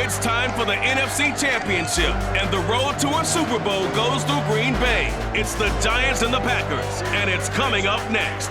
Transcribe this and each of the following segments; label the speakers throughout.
Speaker 1: It's time for the NFC Championship, and the road to a Super Bowl goes through Green Bay. It's the Giants and the Packers, and it's coming up next.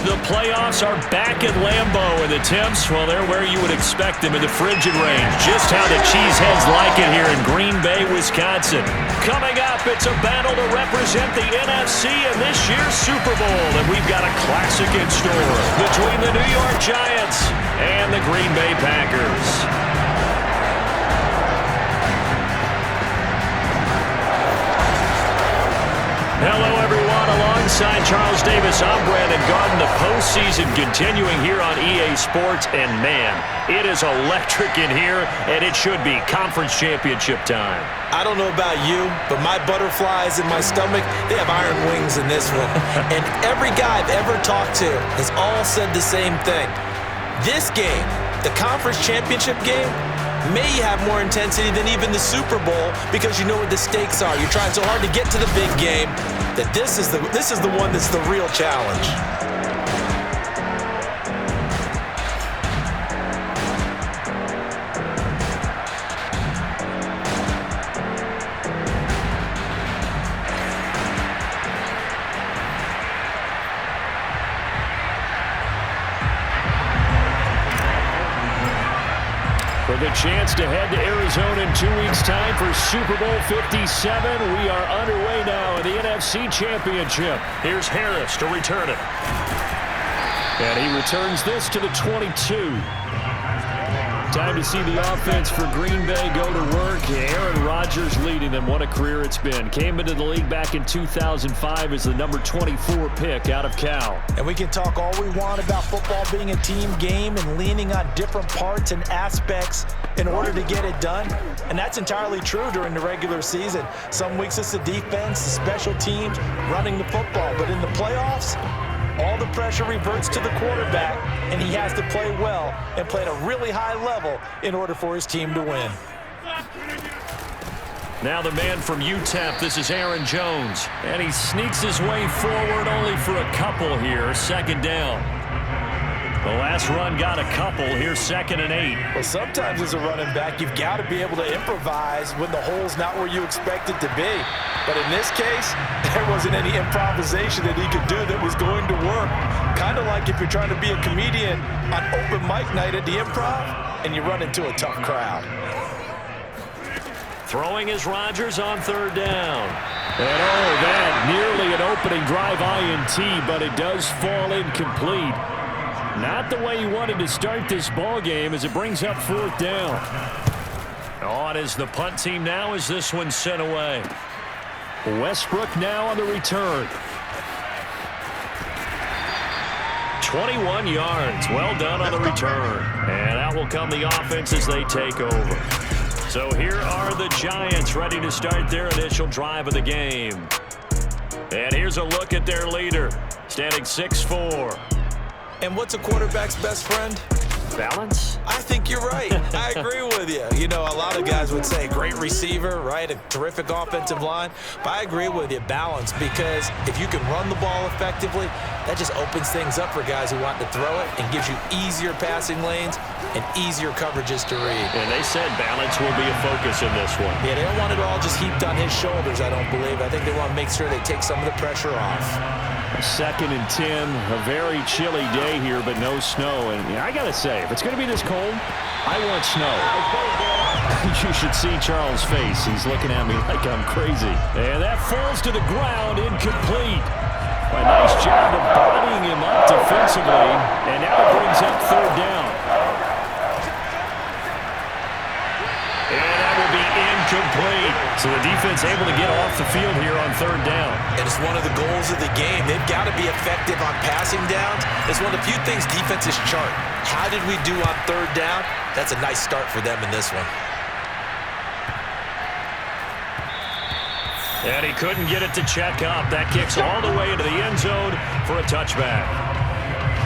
Speaker 2: The playoffs are back at Lambeau, and the temps, well, they're where you would expect them in the frigid range. Just how the Cheeseheads like it here in Green Bay, Wisconsin. Coming up, it's a battle to represent the NFC in this year's Super Bowl, and we've got a classic in store between the New York Giants and the Green Bay Packers. Hello, everyone. Alongside Charles Davis, I'm Brandon Garden. The postseason continuing here on EA Sports. And, man, it is electric in here, and it should be conference championship time.
Speaker 3: I don't know about you, but my butterflies in my stomach, they have iron wings in this one. And every guy I've ever talked to has all said the same thing. This game, the conference championship game, may have more intensity than even the Super Bowl because you know what the stakes are. You're trying so hard to get to the big game that this is the one that's the real challenge.
Speaker 2: For the chance to head to Arizona in 2 weeks' time for Super Bowl 57, we are underway now in the NFC Championship. Here's Harris to return it. And he returns this to the 22. Time to see the offense for Green Bay go to work. Aaron Rodgers leading them. What a career it's been. Came into the league back in 2005 as the number 24 pick out of Cal.
Speaker 3: And we can talk all we want about football being a team game and leaning on different parts and aspects in order to get it done. And that's entirely true during the regular season. Some weeks it's the defense, the special teams, running the football. But in the playoffs, all the pressure reverts to the quarterback, and he has to play well and play at a really high level in order for his team to win.
Speaker 2: Now the man from UTEP, this is Aaron Jones. And he sneaks his way forward only for a couple here, second down. The last run got a couple. Here's 2nd and 8.
Speaker 3: Well, sometimes as a running back, you've got to be able to improvise when the hole's not where you expect it to be. But in this case, there wasn't any improvisation that he could do that was going to work. Kind of like if you're trying to be a comedian on open mic night at the Improv and you run into a tough crowd.
Speaker 2: Throwing is Rodgers on 3rd down. And that nearly an opening drive INT, but it does fall incomplete. Not the way he wanted to start this ball game as it brings up 4th down. On is the punt team now as this one's sent away. Westbrook now on the return. 21 yards. Well done on the return. And out will come the offense as they take over. So here are the Giants ready to start their initial drive of the game. And here's a look at their leader, standing 6'4".
Speaker 3: And what's a quarterback's best friend?
Speaker 2: Balance?
Speaker 3: I think you're right. I agree with you. You know, a lot of guys would say great receiver, right? A terrific offensive line. But I agree with you, balance, because if you can run the ball effectively, that just opens things up for guys who want to throw it and gives you easier passing lanes and easier coverages to read.
Speaker 2: And they said balance will be a focus in this one.
Speaker 3: Yeah, they don't want it all just heaped on his shoulders, I don't believe. I think they want to make sure they take some of the pressure off.
Speaker 2: 2nd and 10, a very chilly day here, but no snow. And I got to say, if it's going to be this cold, I want snow. You should see Charles' face. He's looking at me like I'm crazy. And that falls to the ground, incomplete. A nice job of bodying him up defensively. And now it brings up 3rd down. And that will be incomplete. So the defense able to get off the field here on 3rd down.
Speaker 3: And it's one of the goals of the game. They've got to be effective on passing downs. It's one of the few things defenses chart. How did we do on 3rd down? That's a nice start for them in this one.
Speaker 2: And he couldn't get it to check up. That kicks all the way into the end zone for a touchback.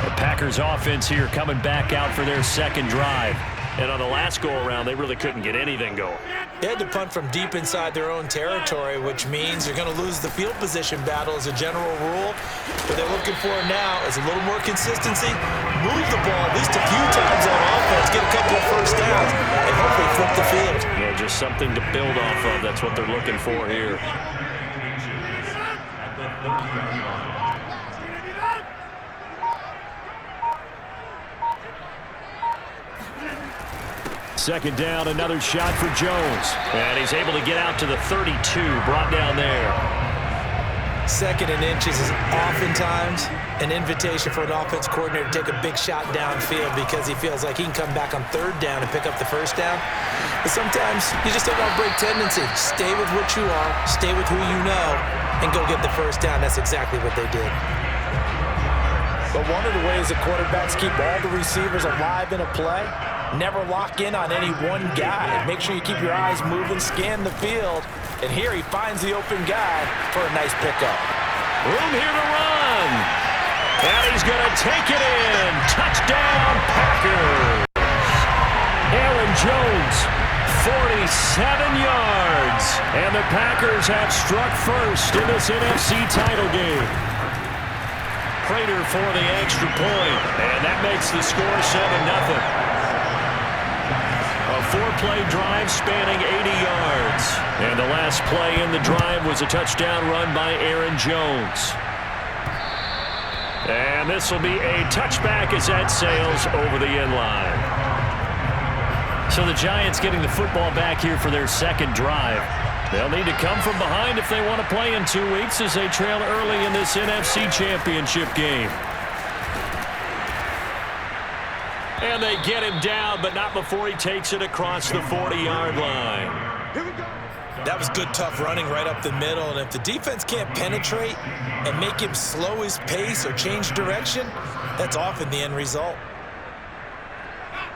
Speaker 2: The Packers offense here coming back out for their second drive. And on the last go-around, they really couldn't get anything going.
Speaker 3: They had to punt from deep inside their own territory, which means you're going to lose the field position battle as a general rule. What they're looking for now is a little more consistency, move the ball at least a few times on offense, get a couple of first downs, and hopefully flip the field.
Speaker 2: Yeah, just something to build off of. That's what they're looking for here. Second down, another shot for Jones. And he's able to get out to the 32, brought down there.
Speaker 3: Second and inches is oftentimes an invitation for an offense coordinator to take a big shot downfield because he feels like he can come back on third down and pick up the first down. But sometimes you just don't want to break tendency. Stay with what you are, stay with who you know, and go get the first down. That's exactly what they did. But one of the ways that quarterbacks keep all the receivers alive in a play, never lock in on any one guy. Make sure you keep your eyes moving, scan the field, and here he finds the open guy for a nice pickup.
Speaker 2: Room here to run. And he's going to take it in. Touchdown, Packers. Aaron Jones, 47 yards. And the Packers have struck first in this NFC title game. Prater for the extra point, and that makes the score 7-0. A four-play drive spanning 80 yards. And the last play in the drive was a touchdown run by Aaron Jones. And this will be a touchback as that sails over the end line. So the Giants getting the football back here for their second drive. They'll need to come from behind if they want to play in 2 weeks as they trail early in this NFC Championship game. And they get him down, but not before he takes it across the 40-yard line.
Speaker 3: That was good, tough running right up the middle. And if the defense can't penetrate and make him slow his pace or change direction, that's often the end result.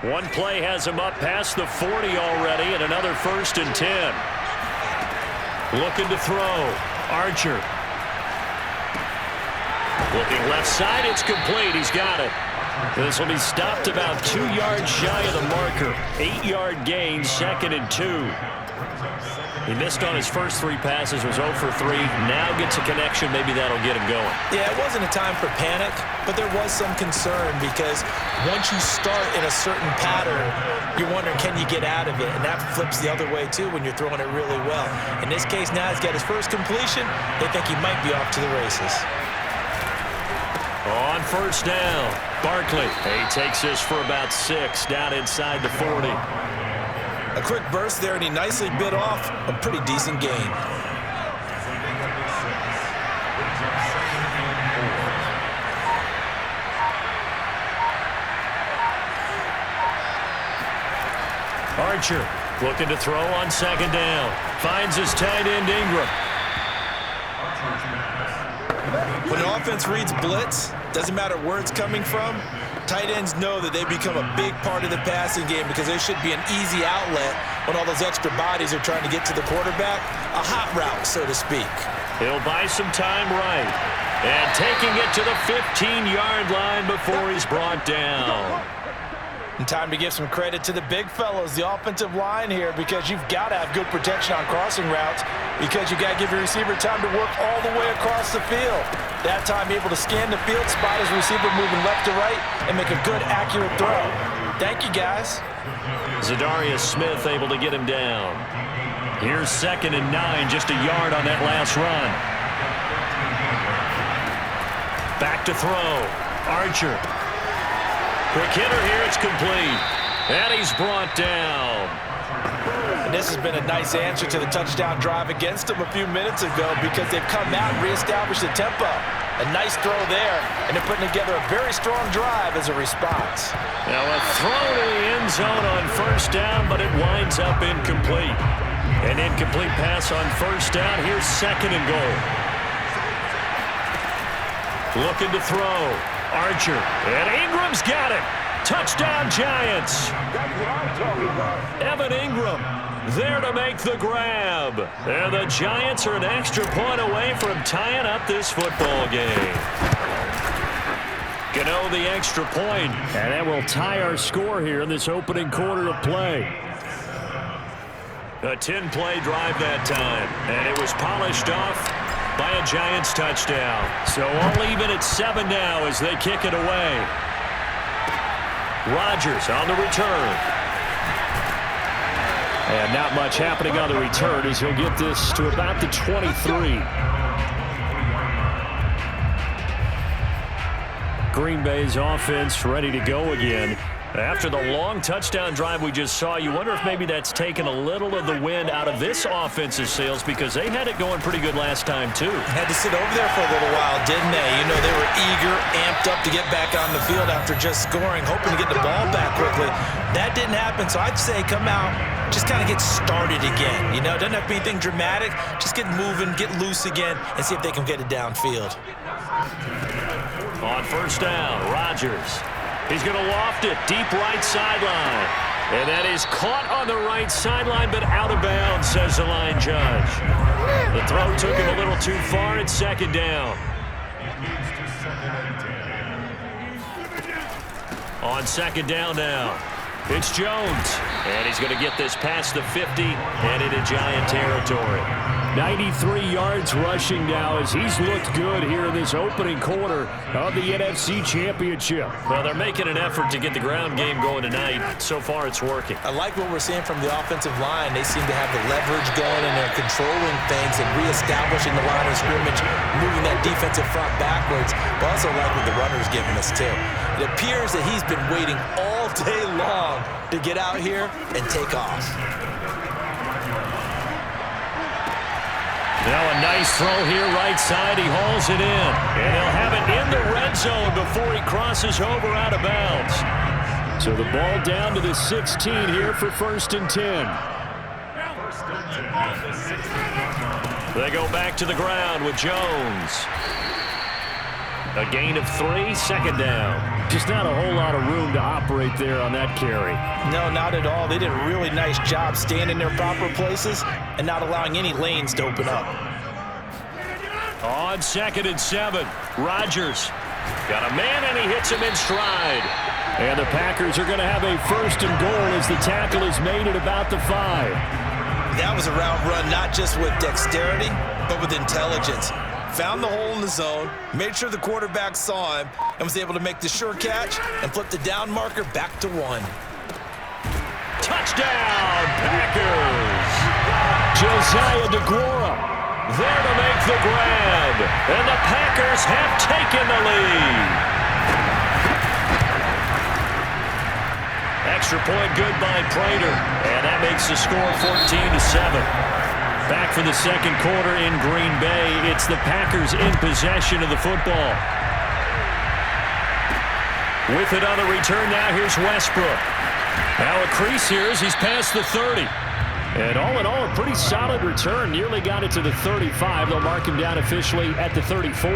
Speaker 2: One play has him up past the 40 already, and another 1st and 10. Looking to throw. Archer. Looking left side. It's complete. He's got it. This will be stopped about 2 yards shy of the marker. 8-yard gain, 2nd and 2. He missed on his first 3 passes, was 0 for 3. Now gets a connection. Maybe that'll get him going.
Speaker 3: Yeah, it wasn't a time for panic, but there was some concern because once you start in a certain pattern, you're wondering, can you get out of it? And that flips the other way, too, when you're throwing it really well. In this case, now he's got his first completion. They think he might be off to the races.
Speaker 2: On first down, Barkley. He takes this for about 6 down inside the 40.
Speaker 3: A quick burst there, and he nicely bit off a pretty decent gain.
Speaker 2: Archer looking to throw on 2nd down. Finds his tight end Ingram.
Speaker 3: When an offense reads blitz, doesn't matter where it's coming from, tight ends know that they become a big part of the passing game because they should be an easy outlet when all those extra bodies are trying to get to the quarterback. A hot route, so to speak.
Speaker 2: He'll buy some time right. And taking it to the 15-yard line before he's brought down.
Speaker 3: And time to give some credit to the big fellows, the offensive line here, because you've got to have good protection on crossing routes because you've got to give your receiver time to work all the way across the field. That time able to scan the field, spot his receiver moving left to right, and make a good, accurate throw. Thank you, guys.
Speaker 2: Zadarius Smith able to get him down. Here's 2nd and 9, just a yard on that last run. Back to throw. Archer. Quick hitter here, it's complete. And he's brought down.
Speaker 3: And this has been a nice answer to the touchdown drive against them a few minutes ago because they've come out and reestablished the tempo. A nice throw there, and they're putting together a very strong drive as a response.
Speaker 2: Now a throw to the end zone on first down, but it winds up incomplete. An incomplete pass on first down. Here's 2nd and goal. Looking to throw. Archer. And Ingram's got it. Touchdown, Giants. Evan Ingram there to make the grab. And the Giants are an extra point away from tying up this football game. Gano the extra point, and that will tie our score here in this opening quarter of play. A 10-play drive that time, and it was polished off by a Giants touchdown. So all even at 7 now as they kick it away. Rodgers on the return. And not much happening on the return as he'll get this to about the 23. Green Bay's offense ready to go again. After the long touchdown drive we just saw, you wonder if maybe that's taken a little of the wind out of this offensive sails because they had it going pretty good last time too.
Speaker 3: Had to sit over there for a little while, didn't they? You know, they were eager, amped up to get back on the field after just scoring, hoping to get the ball back quickly. That didn't happen, so I'd say come out, just kind of get started again. You know, it doesn't have to be anything dramatic. Just get moving, get loose again, and see if they can get it downfield.
Speaker 2: On first down, Rodgers. He's going to loft it deep right sideline. And that is caught on the right sideline, but out of bounds, says the line judge. The throw took him a little too far at second down. On second down now, it's Jones. And he's going to get this past the 50 and into Giant territory. 93 yards rushing now as he's looked good here in this opening quarter of the NFC Championship. Well, they're making an effort to get the ground game going tonight. So far, it's working.
Speaker 3: I like what we're seeing from the offensive line. They seem to have the leverage going, and they're controlling things and reestablishing the line of scrimmage, moving that defensive front backwards. But also like what the runner's giving us, too. It appears that he's been waiting all day long to get out here and take off.
Speaker 2: Now a nice throw here right side. He hauls it in. And he'll have it in the red zone before he crosses over out of bounds. So the ball down to the 16 here for 1st and 10. They go back to the ground with Jones. A gain of 3, second down. Just not a whole lot of room to operate there on that carry.
Speaker 3: No, not at all. They did a really nice job staying in their proper places and not allowing any lanes to open up.
Speaker 2: On 2nd and 7, Rodgers got a man and he hits him in stride. And the Packers are going to have a 1st and goal as the tackle is made at about the 5.
Speaker 3: That was a route run not just with dexterity, but with intelligence. Found the hole in the zone, made sure the quarterback saw him, and was able to make the sure catch and flip the down marker back to 1.
Speaker 2: Touchdown, Packers! Josiah DeGuara there to make the grab, and the Packers have taken the lead. Extra point good by Prater, and that makes the score 14-7. Back for the second quarter in Green Bay. It's the Packers in possession of the football. With it on the return now, here's Westbrook. Now a crease here as he's past the 30. And all in all, a pretty solid return. Nearly got it to the 35. They'll mark him down officially at the 34.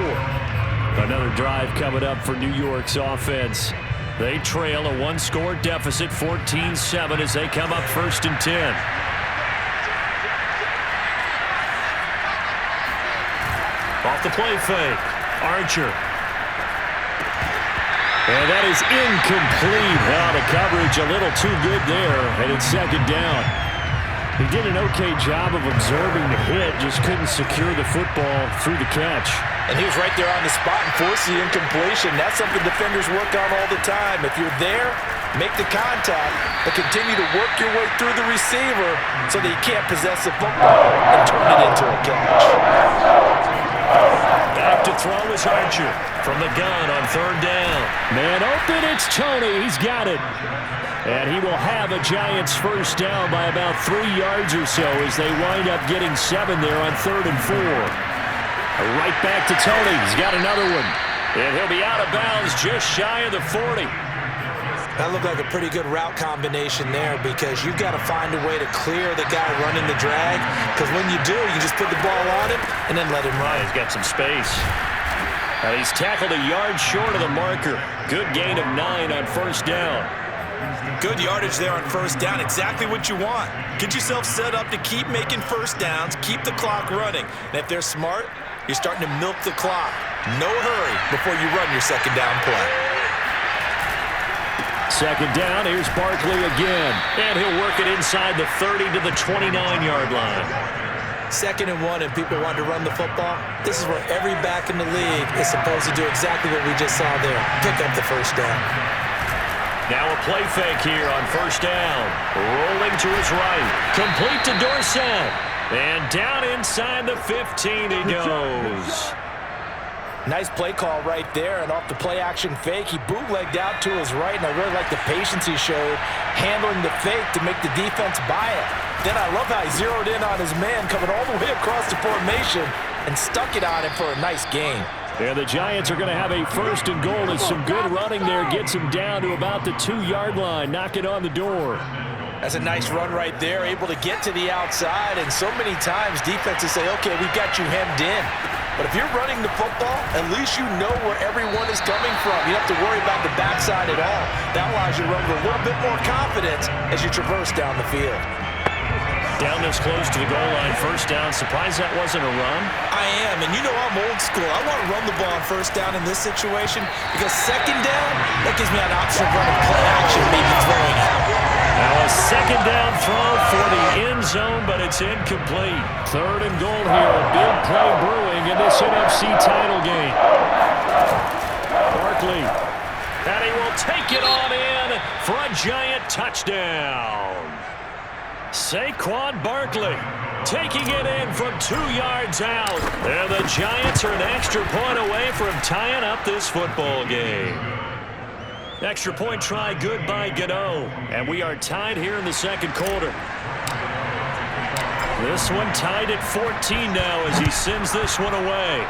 Speaker 2: Another drive coming up for New York's offense. They trail a 1-score deficit, 14-7, as they come up 1st and 10. Off the play fake, Archer. And that is incomplete. Now the coverage a little too good there, and it's second down. He did an okay job of absorbing the hit, just couldn't secure the football through the catch.
Speaker 3: And he was right there on the spot and forced the incompletion. That's something defenders work on all the time. If you're there, make the contact, but continue to work your way through the receiver so that you can't possess the football and turn it into a catch.
Speaker 2: Back to throw is Archer from the gun on 3rd down. Man open, it's Tony. He's got it. And he will have a Giants 1st down by about 3 yards or so as they wind up getting 7 there on 3rd and 4. Right back to Tony. He's got another one. And he'll be out of bounds just shy of the 40.
Speaker 3: That looked like a pretty good route combination there because you've got to find a way to clear the guy running the drag, because when you do, you just put the ball on him and then let him run.
Speaker 2: He's got some space. Now he's tackled a yard short of the marker. Good gain of 9 on 1st down.
Speaker 3: Good yardage there on 1st down. Exactly what you want. Get yourself set up to keep making 1st downs, keep the clock running. And if they're smart, you're starting to milk the clock. No hurry before you run your 2nd down play.
Speaker 2: second down. Here's Barkley again. And he'll work it inside the 30 to the 29-yard line.
Speaker 3: 2nd and 1 and people want to run the football. This is where every back in the league is supposed to do exactly what we just saw there. Pick up the first down.
Speaker 2: Now a play fake here on first down. Rolling to his right. Complete to Dorsett. And down inside the 15 he goes.
Speaker 3: Nice play call right there, and off the play-action fake, he bootlegged out to his right, and I really like the patience he showed handling the fake to make the defense buy it. Then I love how he zeroed in on his man, coming all the way across the formation, and stuck it on him for a nice gain.
Speaker 2: And the Giants are going to have a 1st and goal as some good running there gets him down to about the 2-yard line, knock it on the door.
Speaker 3: That's a nice run right there, able to get to the outside, and so many times defenses say, okay, we've got you hemmed in. But if you're running the football, at least you know where everyone is coming from. You don't have to worry about the backside at all. That allows you to run with a little bit more confidence as you traverse down the field.
Speaker 2: Down this close to the goal line, first down. Surprised that wasn't a run?
Speaker 3: I am, and you know I'm old school. I want to run the ball on first down in this situation because second down, that gives me an option of running play action, maybe throwing it.
Speaker 2: Now a second down throw for the end zone, but it's incomplete. 3rd and goal here. A big play brewing in this NFC title game. Barkley. And he will take it on in for a Giant touchdown. Saquon Barkley taking it in from 2 yards out. And the Giants are an extra point away from tying up this football game. Extra point try good by Gano. And we are tied here in the 2nd quarter. This one tied at 14 now as he sends this one away.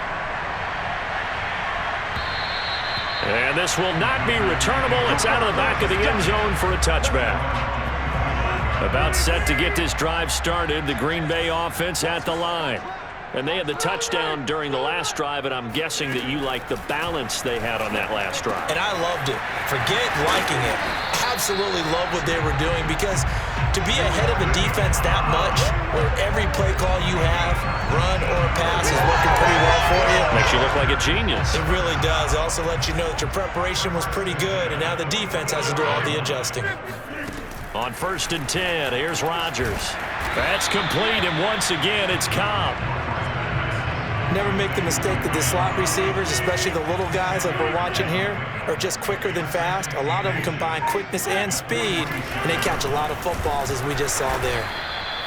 Speaker 2: And this will not be returnable. It's out of the back of the end zone for a touchback. About set to get this drive started. The Green Bay offense at the line. And they had the touchdown during the last drive, and I'm guessing that you like the balance they had on that last drive.
Speaker 3: And I loved it. Forget liking it. Absolutely love what they were doing because to be ahead of the defense that much, where every play call you have, run or pass, is working pretty well for you.
Speaker 2: Makes you look like a genius.
Speaker 3: It really does. It also lets you know that your preparation was pretty good, and now the defense has to do all the adjusting.
Speaker 2: On 1st and 10, here's Rodgers. That's complete, and once again, it's Cobb.
Speaker 3: Never make the mistake that the slot receivers, especially the little guys like we're watching here, are just quicker than fast. A lot of them combine quickness and speed, and they catch a lot of footballs, as we just saw there.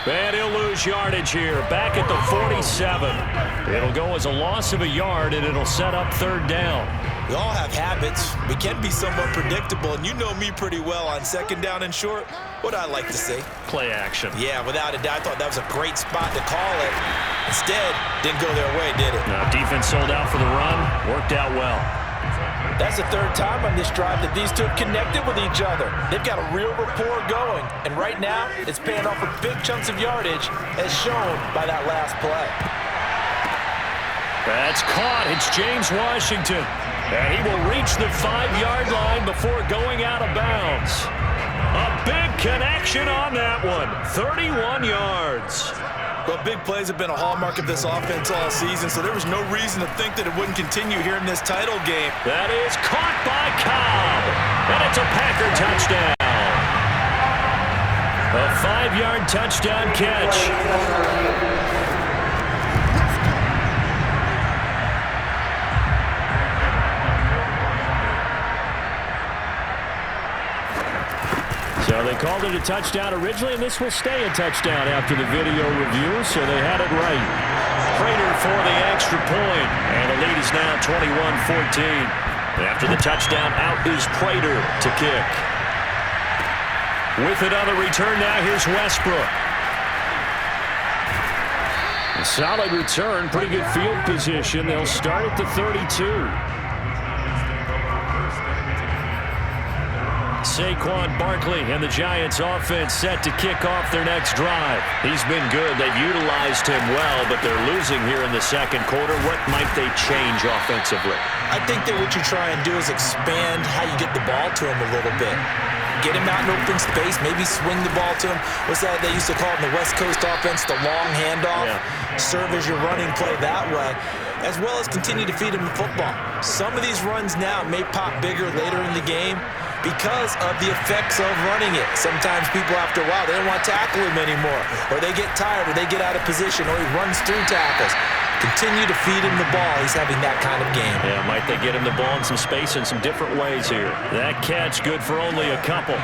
Speaker 2: And he'll lose yardage here, back at the 47. It'll go as a loss of a yard, and it'll set up 3rd down.
Speaker 3: We all have habits. We can be somewhat predictable, and you know me pretty well on 2nd down and short. What I like to say?
Speaker 2: Play action.
Speaker 3: Yeah, without a doubt. I thought that was a great spot to call it. Instead, didn't go their way, did it?
Speaker 2: No, defense sold out for the run. Worked out well.
Speaker 3: That's the 3rd time on this drive that these two have connected with each other. They've got a real rapport going, and right now, it's paying off with big chunks of yardage, as shown by that last play.
Speaker 2: That's caught. It's James Washington. And he will reach the 5-yard line before going out of bounds. A big connection on that one. 31 yards.
Speaker 3: Well, big plays have been a hallmark of this offense all season, so there was no reason to think that it wouldn't continue here in this title game.
Speaker 2: That is caught by Cobb. And it's a Packer touchdown. A 5-yard touchdown catch. So they called it a touchdown originally, and this will stay a touchdown after the video review, so they had it right. Prater for the extra point, and the lead is now 21-14. After the touchdown, out is Prater to kick. With it on the return now, here's Westbrook. A solid return, pretty good field position. They'll start at the 32. Saquon Barkley and the Giants offense set to kick off their next drive. He's been good. They've utilized him well, but they're losing here in the 2nd quarter. What might they change offensively?
Speaker 3: I think that what you try and do is expand how you get the ball to him a little bit. Get him out in open space, maybe swing the ball to him. What's that they used to call it in the West Coast offense, the long handoff? Yeah. Serve as your running play that way, as well as continue to feed him the football. Some of these runs now may pop bigger later in the game, because of the effects of running it. Sometimes people, after a while, they don't want to tackle him anymore, or they get tired, or they get out of position, or he runs through tackles. Continue to feed him the ball. He's having that kind of game.
Speaker 2: Yeah, might they get him the ball in some space in some different ways here. That catch good for only a couple.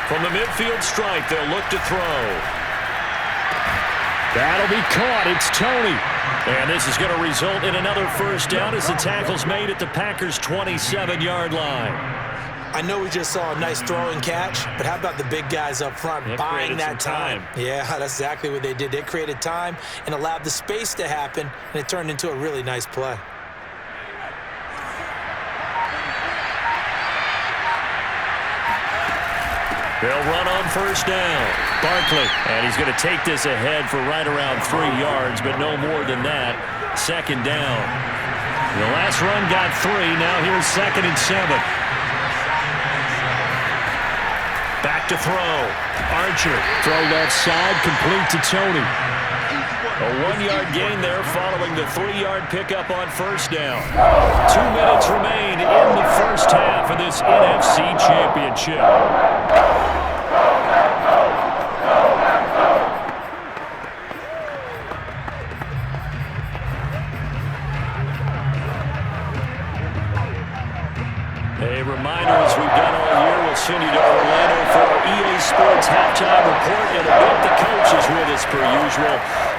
Speaker 2: From the midfield stripe, they'll look to throw. That'll be caught. It's Tony. And this is going to result in another first down as the tackle's made at the Packers' 27-yard line.
Speaker 3: I know we just saw a nice throw and catch, but how about the big guys up front buying that time? Yeah, that's exactly what they did. They created time and allowed the space to happen, and it turned into a really nice play.
Speaker 2: They'll run on first down. Barkley, and he's going to take this ahead for right around 3 yards, but no more than that. Second down. The last run got 3. Now here's 2nd and 7. Back to throw. Archer, throw left side, complete to Tony. A 1-yard gain there following the 3-yard pickup on first down. 2 minutes remain in the first half of this NFC Championship. A reminder, as we've done all year, we'll send you to Orlando for our EA Sports halftime report. And a bit the coach is with us per usual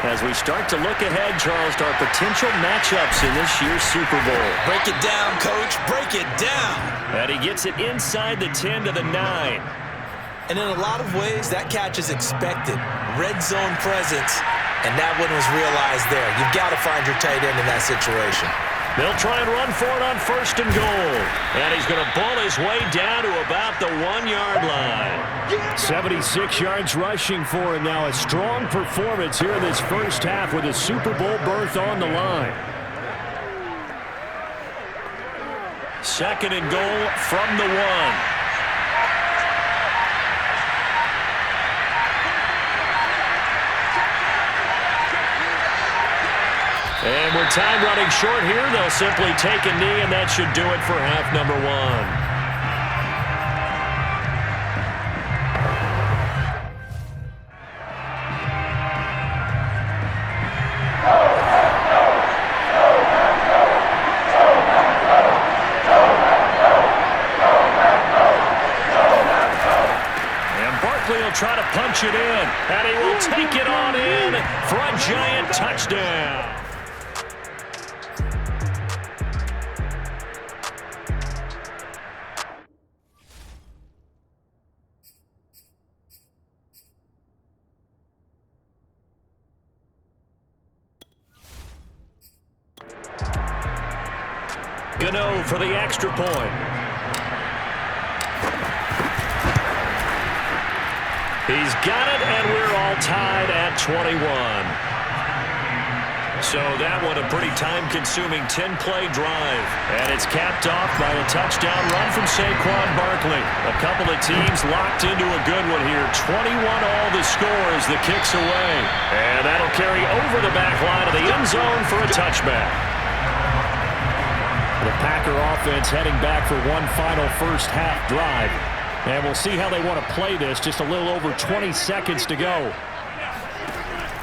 Speaker 2: as we start to look ahead, Charles, to our potential matchups in this year's Super Bowl.
Speaker 3: Break it down, Coach. Break it down.
Speaker 2: And he gets it inside the 10 to the 9.
Speaker 3: And in a lot of ways, that catch is expected. Red zone presence, and that one was realized there. You've got to find your tight end in that situation.
Speaker 2: They'll try and run for it on 1st and goal. And he's going to bull his way down to about the 1-yard line. 76 yards rushing for him now. A strong performance here in this first half with a Super Bowl berth on the line. 2nd and goal from the 1. And with time running short here, they'll simply take a knee, and that should do it for half number 1. And Barkley will try to punch it in, and he will take it on in for a giant touchdown. Gano for the extra point. He's got it, and we're all tied at 21. So that one a pretty time-consuming 10-play drive. And it's capped off by a touchdown run from Saquon Barkley. A couple of teams locked into a good one here. 21 all the score as the kick's away. And that'll carry over the back line of the end zone for a touchback. The Packer offense heading back for one final first half drive. And we'll see how they want to play this. Just a little over 20 seconds to go.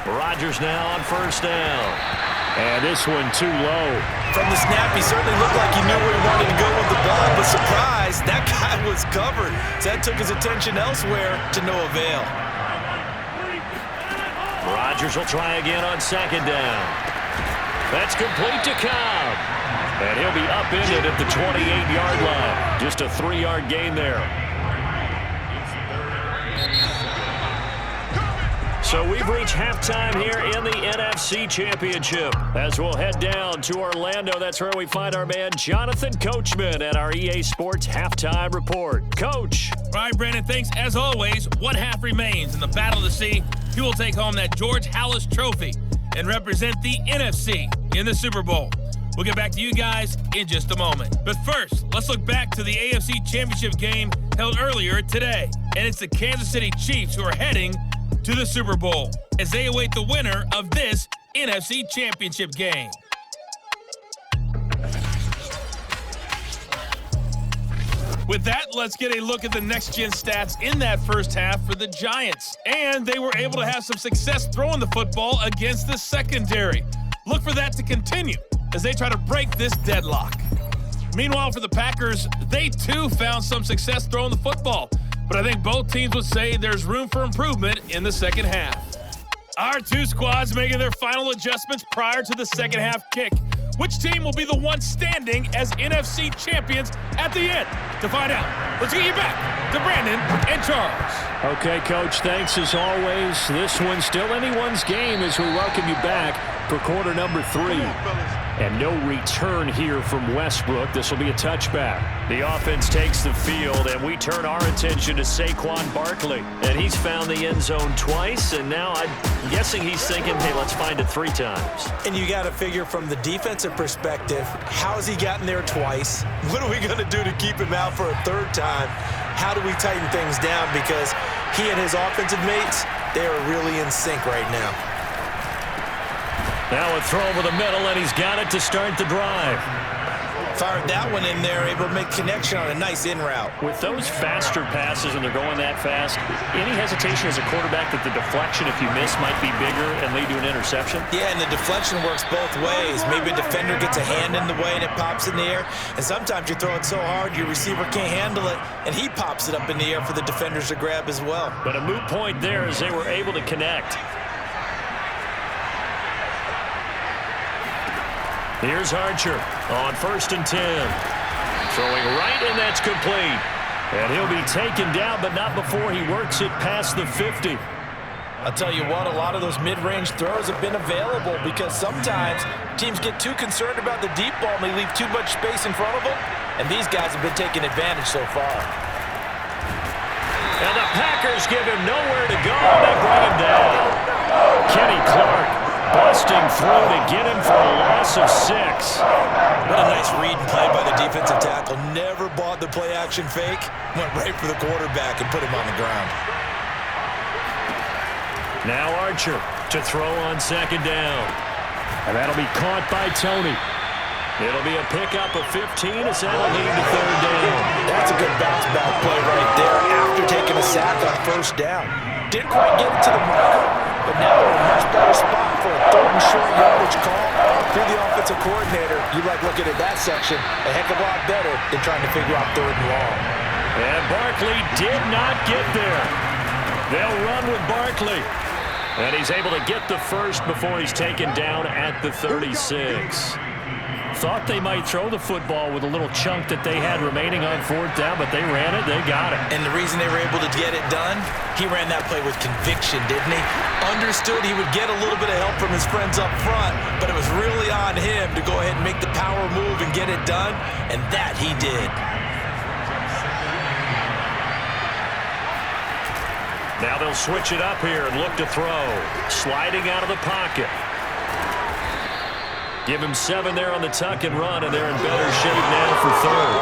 Speaker 2: Rodgers now on first down. And this one too low.
Speaker 3: From the snap, he certainly looked like he knew where he wanted to go with the ball, but surprise, that guy was covered. So that took his attention elsewhere to no avail.
Speaker 2: Rodgers will try again on 2nd down. That's complete to Cobb. And he'll be upended at the 28-yard line. Just a 3-yard gain there. So we've reached halftime here in the NFC Championship. As we'll head down to Orlando, that's where we find our man Jonathan Coachman at our EA Sports Halftime Report. Coach.
Speaker 4: All right, Brandon, thanks. As always, one half remains in the Battle of the Sea. He will take home that George Halas Trophy and represent the NFC in the Super Bowl. We'll get back to you guys in just a moment. But first, let's look back to the AFC Championship game held earlier today. And it's the Kansas City Chiefs who are heading to the Super Bowl as they await the winner of this NFC Championship game. With that, let's get a look at the next-gen stats in that first half for the Giants. And they were able to have some success throwing the football against the secondary. Look for that to continue as they try to break this deadlock. Meanwhile, for the Packers, they too found some success throwing the football. But I think both teams would say there's room for improvement in the second half. Our two squads making their final adjustments prior to the second half kick. Which team will be the one standing as NFC champions at the end? To find out, let's get you back to Brandon and Charles.
Speaker 2: Okay, Coach, thanks as always. This one's still anyone's game as we welcome you back for quarter number 3. And no return here from Westbrook. This will be a touchback. The offense takes the field, and we turn our attention to Saquon Barkley. And he's found the end zone twice, and now I'm guessing he's thinking, hey, let's find it 3 times.
Speaker 3: And you got to figure from the defensive perspective, how has he gotten there twice? What are we going to do to keep him out for a 3rd time? How do we tighten things down? Because he and his offensive mates, they are really in sync right now.
Speaker 2: Now a throw over the middle, and he's got it to start the drive.
Speaker 3: Fired that one in there, able to make connection on a nice in route.
Speaker 2: With those faster passes and they're going that fast, any hesitation as a quarterback that the deflection, if you miss, might be bigger and lead to an interception?
Speaker 3: Yeah, and the deflection works both ways. Maybe a defender gets a hand in the way and it pops in the air. And sometimes you throw it so hard your receiver can't handle it, and he pops it up in the air for the defenders to grab as well.
Speaker 2: But a moot point there as they were able to connect. Here's Archer on 1st and 10. Throwing right, and that's complete. And he'll be taken down, but not before he works it past the 50.
Speaker 3: I'll tell you what, a lot of those mid-range throws have been available because sometimes teams get too concerned about the deep ball and they leave too much space in front of them, and these guys have been taking advantage so far.
Speaker 2: And the Packers give him nowhere to go. They bring him down. Kenny Clark busting through to get him for a loss of 6.
Speaker 3: What a nice read and play by the defensive tackle. Never bought the play-action fake. Went right for the quarterback and put him on the ground.
Speaker 2: Now Archer to throw on 2nd down. And that'll be caught by Tony. It'll be a pickup of 15 as that'll lead to 3rd down.
Speaker 3: That's a good bounce-back play right there after taking a sack on 1st down. Didn't quite get it to the marker, but now they're in a much better spot for a 3rd and short yardage call. If you're the offensive coordinator, you like looking at that section a heck of a lot better than trying to figure out 3rd and long.
Speaker 2: And Barkley did not get there. They'll run with Barkley. And he's able to get the first before he's taken down at the 36. Thought they might throw the football with a little chunk that they had remaining on 4th down, but they ran it, they got it.
Speaker 3: And the reason they were able to get it done, he ran that play with conviction, didn't he? Understood he would get a little bit of help from his friends up front, but it was really on him to go ahead and make the power move and get it done, and that he did.
Speaker 2: Now they'll switch it up here and look to throw. Sliding out of the pocket. Give him 7 there on the tuck and run, and they're in better shape now for 3rd.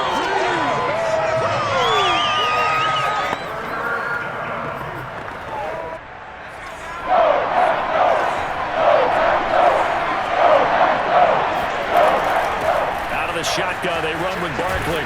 Speaker 2: Out of the shotgun, they run with Barkley.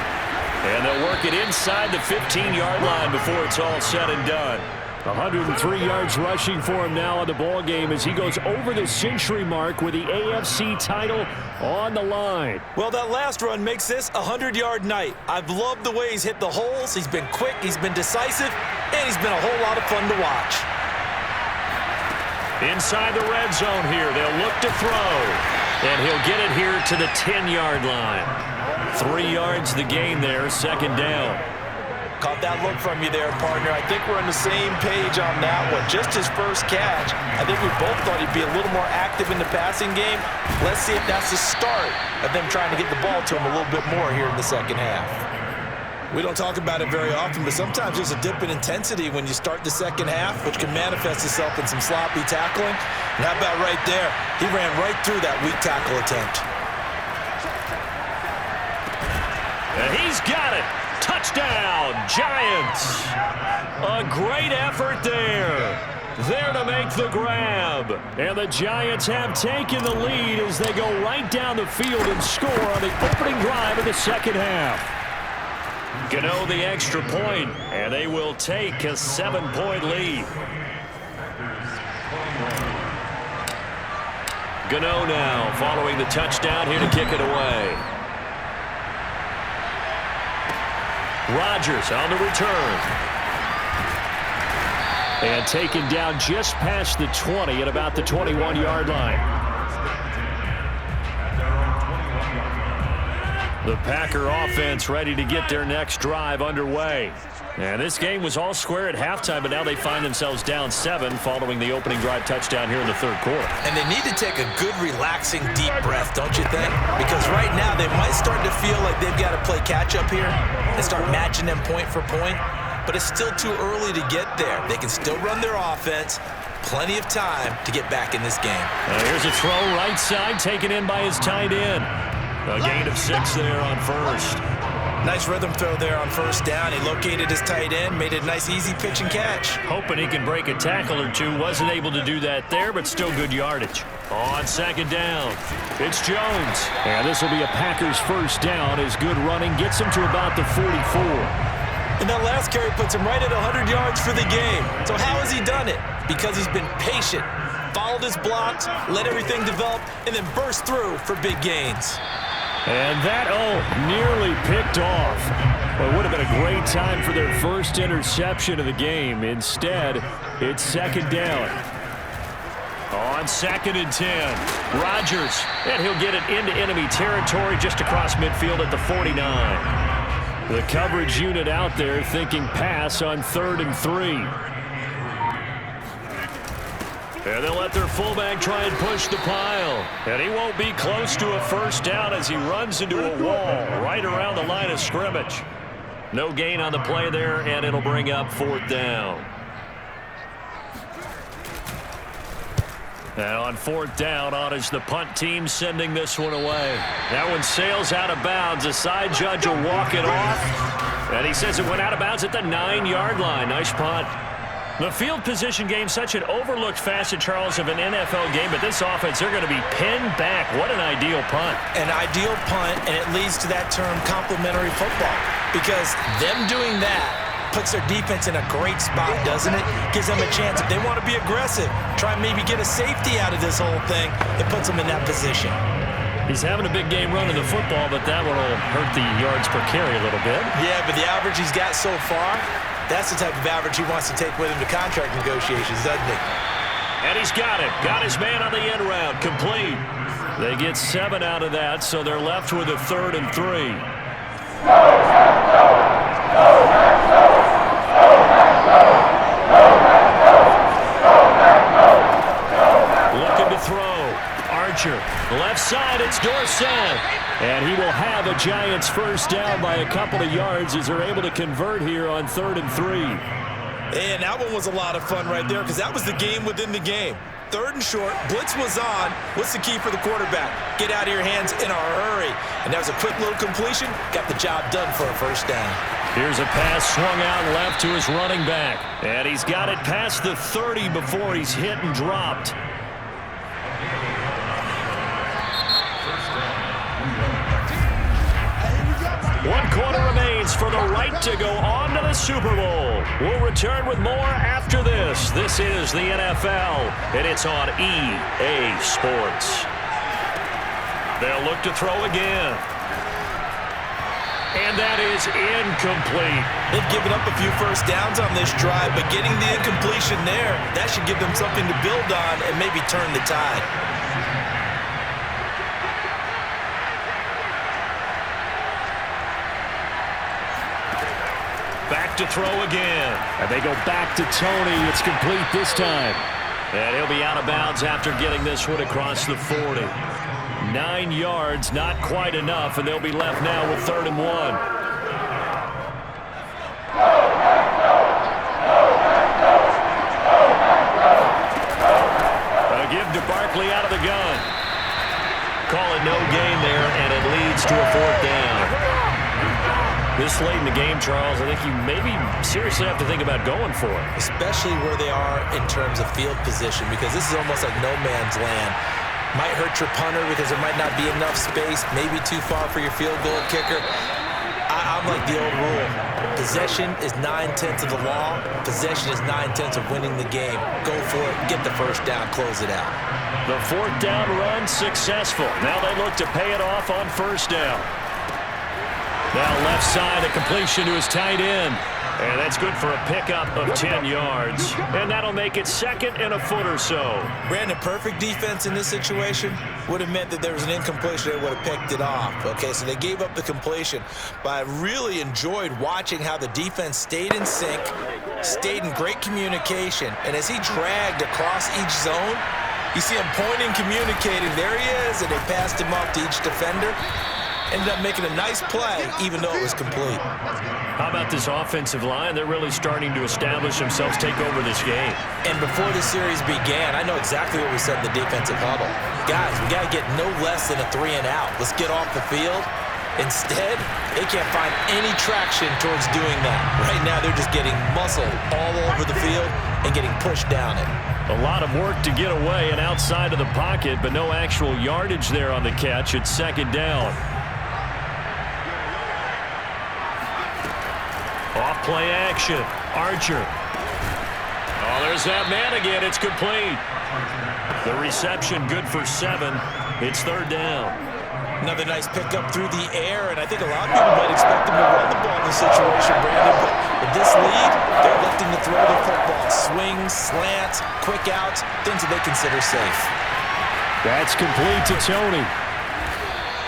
Speaker 2: And they'll work it inside the 15-yard line before it's all said and done. 103 yards rushing for him now in the ball game as he goes over the century mark with the AFC title on the line.
Speaker 3: Well, that last run makes this a 100-yard night. I've loved the way he's hit the holes. He's been quick, he's been decisive, and he's been a whole lot of fun to watch.
Speaker 2: Inside the red zone here, they'll look to throw. And he'll get it here to the 10-yard line. 3 yards the gain there, 2nd down.
Speaker 3: Caught that look from you there, partner. I think we're on the same page on that one. Just his first catch. I think we both thought he'd be a little more active in the passing game. Let's see if that's the start of them trying to get the ball to him a little bit more here in the second half. We don't talk about it very often, but sometimes there's a dip in intensity when you start the second half, which can manifest itself in some sloppy tackling. And how about right there? He ran right through that weak tackle attempt.
Speaker 2: And he's got it. Touchdown, Giants. A great effort there. There to make the grab. And the Giants have taken the lead as they go right down the field and score on the opening drive of the second half. Gano the extra point, and they will take a 7-point lead. Gano now following the touchdown here to kick it away. Rodgers on the return. And taken down just past the 20 at about the 21-yard line. The Packer offense ready to get their next drive underway. And this game was all square at halftime, but now they find themselves down 7 following the opening drive touchdown here in the third quarter.
Speaker 3: And they need to take a good, relaxing, deep breath, don't you think? Because right now they might start to feel like they've got to play catch-up here and start matching them point for point. But it's still too early to get there. They can still run their offense. Plenty of time to get back in this game.
Speaker 2: Here's a throw right side taken in by his tight end. A gain of 6 there on first.
Speaker 3: Nice rhythm throw there on first down. He located his tight end, made it a nice easy pitch and catch.
Speaker 2: Hoping he can break a tackle or two. Wasn't able to do that there, but still good yardage. On second down, it's Jones. And this will be a Packers first down as good running gets him to about the 44.
Speaker 3: And that last carry puts him right at 100 yards for the game. So how has he done it? Because he's been patient, followed his blocks, let everything develop, and then burst through for big gains.
Speaker 2: And that, nearly picked off. Well, it would have been a great time for their first interception of the game. Instead, it's second down. On 2nd and 10, Rodgers, and he'll get it into enemy territory just across midfield at the 49. The coverage unit out there thinking pass on 3rd and 3. And they'll let their fullback try and push the pile. And he won't be close to a first down as he runs into a wall right around the line of scrimmage. No gain on the play there, and it'll bring up 4th down. And on 4th down, on is the punt team sending this one away. That one sails out of bounds. The side judge will walk it off. And he says it went out of bounds at the 9-yard line. Nice punt. The field position game, such an overlooked facet, Charles, of an NFL game, but this offense, they're going to be pinned back. What an ideal punt.
Speaker 3: An ideal punt, and it leads to that term complementary football, because them doing that puts their defense in a great spot, doesn't it? Gives them a chance. If they want to be aggressive, try and maybe get a safety out of this whole thing, it puts them in that position.
Speaker 2: He's having a big game running the football, but that one will hurt the yards per carry a little bit.
Speaker 3: Yeah, but the average he's got so far, that's the type of average he wants to take with him to contract negotiations, doesn't he?
Speaker 2: And he's got it. Got his man on the end route. Complete. They get 7 out of that, so they're left with a 3rd and 3. Looking to throw. Archer. Left side, it's Dorsett. And he will have a Giants first down by a couple of yards as they're able to convert here on 3rd and 3.
Speaker 3: And that one was a lot of fun right there because that was the game within the game. 3rd and short, blitz was on. What's the key for the quarterback? Get out of your hands in a hurry. And that was a quick little completion. Got the job done for a first down.
Speaker 2: Here's a pass swung out left to his running back. And he's got it past the 30 before he's hit and dropped. One quarter remains for the right to go on to the Super Bowl. We'll return with more after this. This is the NFL, and it's on EA Sports. They'll look to throw again. And that is incomplete.
Speaker 3: They've given up a few first downs on this drive, but getting the incompletion there, that should give them something to build on and maybe turn the tide.
Speaker 2: Back to throw again. And they go back to Tony. It's complete this time. And he'll be out of bounds after getting this one across the 40. 9 yards, not quite enough, and they'll be left now with 3rd and 1. A give to Barkley out of the gun. Call it no gain there, and it leads to a 4th down. This late in the game, Charles, I think you maybe seriously have to think about going for it.
Speaker 3: Especially where they are in terms of field position, because this is almost like no man's land. Might hurt your punter because there might not be enough space, maybe too far for your field goal kicker. I'm like the old rule. Possession is 9/10 of the law. Possession is 9/10 of winning the game. Go for it. Get the first down. Close it out.
Speaker 2: The fourth down run successful. Now they look to pay it off on first down. Now left side, a completion to his tight end. And that's good for a pickup of 10 yards. And that'll make it 2nd and a foot or so.
Speaker 3: Brandon, perfect defense in this situation would have meant that there was an incompletion. They would have picked it off. Okay, so they gave up the completion. But I really enjoyed watching how the defense stayed in sync, stayed in great communication. And as he dragged across each zone, you see him pointing, communicating. There he is, and they passed him off to each defender. Ended up making a nice play, even though it was complete.
Speaker 2: How about this offensive line? They're really starting to establish themselves, take over this game.
Speaker 3: And before the series began, I know exactly what we said in the defensive huddle. Guys, we got to get no less than a 3 and out. Let's get off the field. Instead, they can't find any traction towards doing that. Right now, they're just getting muscled all over the field and getting pushed down it.
Speaker 2: A lot of work to get away and outside of the pocket, but no actual yardage there on the catch. It's 2nd down. Off play action. Archer. Oh, there's that man again. It's complete. The reception good for 7. It's 3rd down.
Speaker 3: Another nice pickup through the air, and I think a lot of people might expect him to run the ball in this situation, Brandon, but with this lead, they're looking to throw the football. Swings, slants, quick outs, things that they consider safe.
Speaker 2: That's complete to Tony.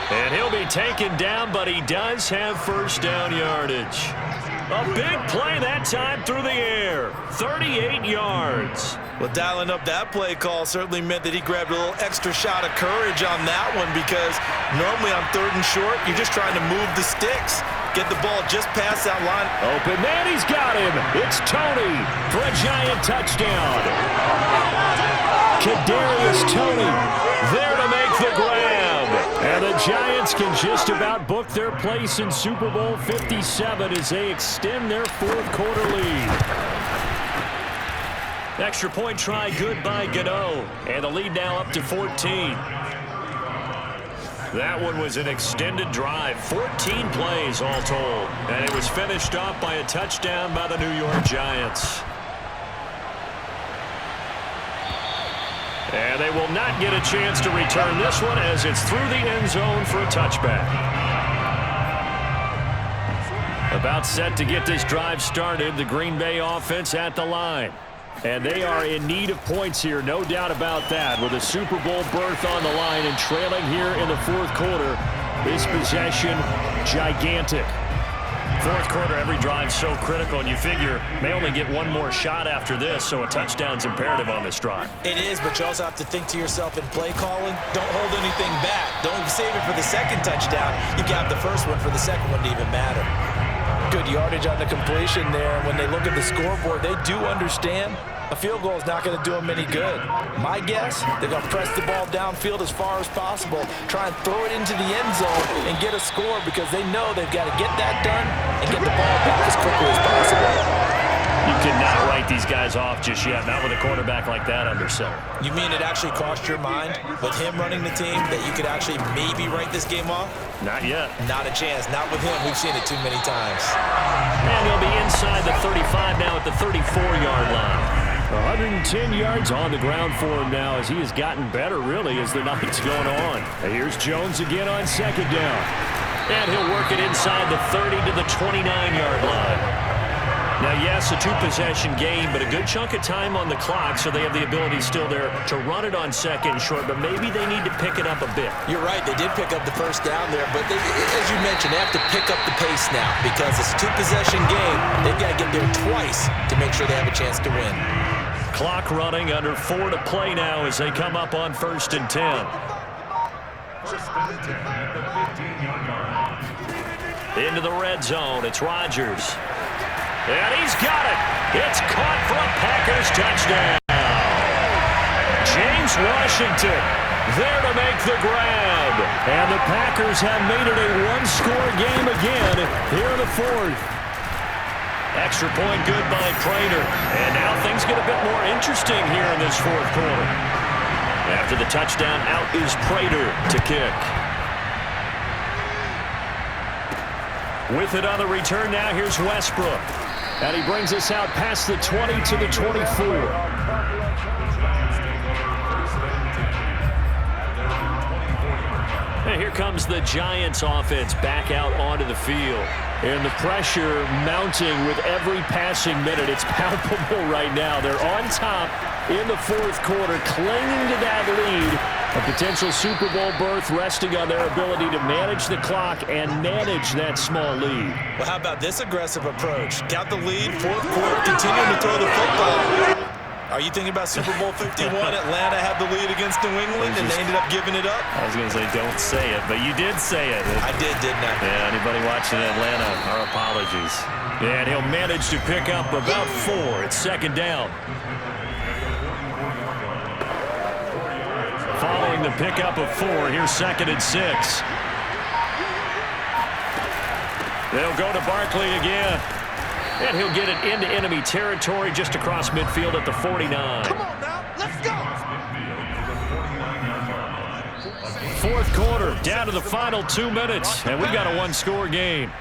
Speaker 2: And he'll be taken down, but he does have first down yardage. A big play that time through the air. 38 yards.
Speaker 3: Well, dialing up that play call certainly meant that he grabbed a little extra shot of courage on that one, because normally on 3rd and short, you're just trying to move the sticks. Get the ball just past that line.
Speaker 2: Open man, he's got him. It's Tony for a giant touchdown. Kadarius Toney there to make the grab. And the Giants can just about book their place in Super Bowl 57 as they extend their 4th quarter lead. Extra point try good by Gano. And the lead now up to 14. That one was an extended drive. 14 plays all told. And it was finished off by a touchdown by the New York Giants. And they will not get a chance to return this one as it's through the end zone for a touchback. About set to get this drive started, the Green Bay offense at the line. And they are in need of points here, no doubt about that, with a Super Bowl berth on the line and trailing here in the 4th quarter. This possession, gigantic. 4th quarter, every drive so critical, and you figure may only get one more shot after this, so a touchdown's imperative on this drive.
Speaker 3: It is, but you also have to think to yourself in play calling, don't hold anything back. Don't save it for the 2nd touchdown. You got the first one for the 2nd one to even matter. Good yardage on the completion there. When they look at the scoreboard, they do understand a field goal is not going to do them any good. My guess, they're going to press the ball downfield as far as possible, try and throw it into the end zone and get a score, because they know they've got to get that done and get the ball back as quickly as possible.
Speaker 2: You cannot write these guys off just yet, not with a quarterback like that under center.
Speaker 3: You mean it actually crossed your mind with him running the team that you could actually maybe write this game off?
Speaker 2: Not yet.
Speaker 3: Not a chance. Not with him. We've seen it too many times.
Speaker 2: And they'll be inside the 35 now at the 34-yard line. 110 yards on the ground for him now as he has gotten better, really, as the night's going on. And here's Jones again on 2nd down. And he'll work it inside the 30 to the 29-yard line. Now, yes, a 2-possession game, but a good chunk of time on the clock, so they have the ability still there to run it on 2nd and short, but maybe they need to pick it up a bit.
Speaker 3: You're right. They did pick up the first down there, but they, as you mentioned, they have to pick up the pace now, because it's a 2-possession game. They've got to get there twice to make sure they have a chance to win.
Speaker 2: Clock running, under 4 to play now as they come up on 1st and 10. Into the red zone. It's Rodgers. And he's got it. It's caught for a Packers touchdown. James Washington there to make the grab. And the Packers have made it a 1-score game again here in the 4th. Extra point good by Prater. And now things get a bit more interesting here in this 4th quarter. After the touchdown, out is Prater to kick. With it on the return now, here's Westbrook. And he brings us out past the 20 to the 24. And here comes the Giants offense back out onto the field. And the pressure mounting with every passing minute. It's palpable right now. They're on top in the fourth quarter, clinging to that lead. A potential Super Bowl berth resting on their ability to manage the clock and manage that small lead.
Speaker 3: Well, how about this aggressive approach? Got the lead, fourth quarter, continuing to throw the football. Are you thinking about Super Bowl 51? Atlanta had the lead against New England, and they ended up giving it up?
Speaker 2: I was going to say, don't say it, but you did say it.
Speaker 3: I did, didn't I?
Speaker 2: Yeah, anybody watching Atlanta, our apologies. Yeah, and he'll manage to pick up about 4. It's second down. Following the pickup of 4, here's second and 6. They'll go to Barkley again. And he'll get it into enemy territory just across midfield at the 49.
Speaker 3: Come on now, let's go!
Speaker 2: Fourth quarter, down to the final 2 minutes, and we got a one-score game.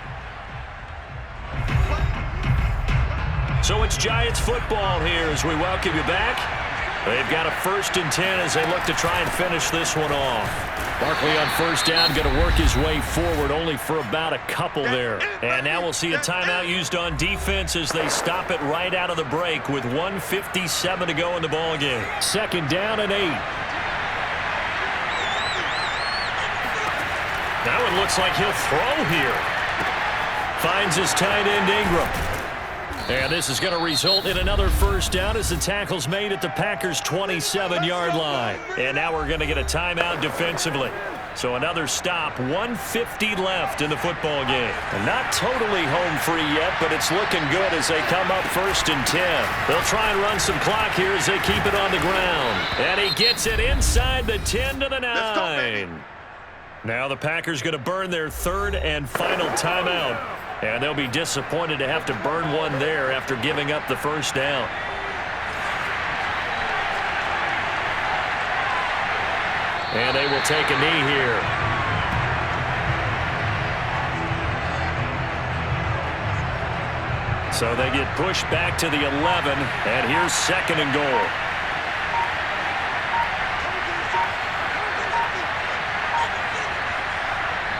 Speaker 2: So it's Giants football here as we welcome you back. They've got a 1st and 10 as they look to try and finish this one off. Barkley on first down, going to work his way forward, only for about a couple there. And now we'll see a timeout used on defense as they stop it right out of the break with 1:57 to go in the ballgame. Second down and 8. That one looks like he'll throw here. Finds his tight end Ingram. And this is going to result in another first down as the tackle's made at the Packers' 27-yard line. And now we're going to get a timeout defensively. So another stop, 1:50 left in the football game. And not totally home free yet, but it's looking good as they come up 1st and 10. They'll try and run some clock here as they keep it on the ground. And he gets it inside the 10 to the 9. Now the Packers going to burn their 3rd and final timeout. And they'll be disappointed to have to burn one there after giving up the first down. And they will take a knee here. So they get pushed back to the 11, and here's 2nd and goal.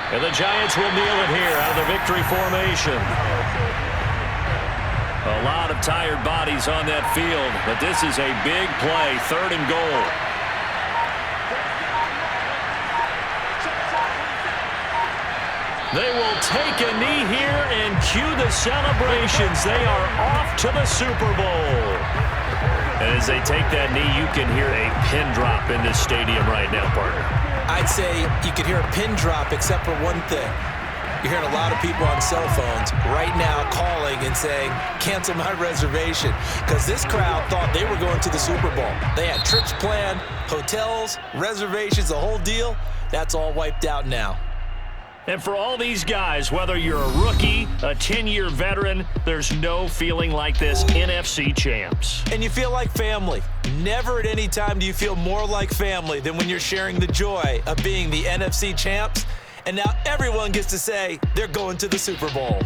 Speaker 2: And the Giants will kneel it here out of the victory formation. A lot of tired bodies on that field, but this is a big play, 3rd and goal. They will take a knee here and cue the celebrations. They are off to the Super Bowl. And as they take that knee, you can hear a pin drop in this stadium right now, partner.
Speaker 3: I'd say you could hear a pin drop except for one thing. You're hearing a lot of people on cell phones right now calling and saying, cancel my reservation, because this crowd thought they were going to the Super Bowl. They had trips planned, hotels, reservations, the whole deal. That's all wiped out now.
Speaker 2: And for all these guys, whether you're a rookie, a 10-year veteran, there's no feeling like this NFC champs.
Speaker 3: And you feel like family. Never at any time do you feel more like family than when you're sharing the joy of being the NFC champs. And now everyone gets to say they're going to the Super Bowl.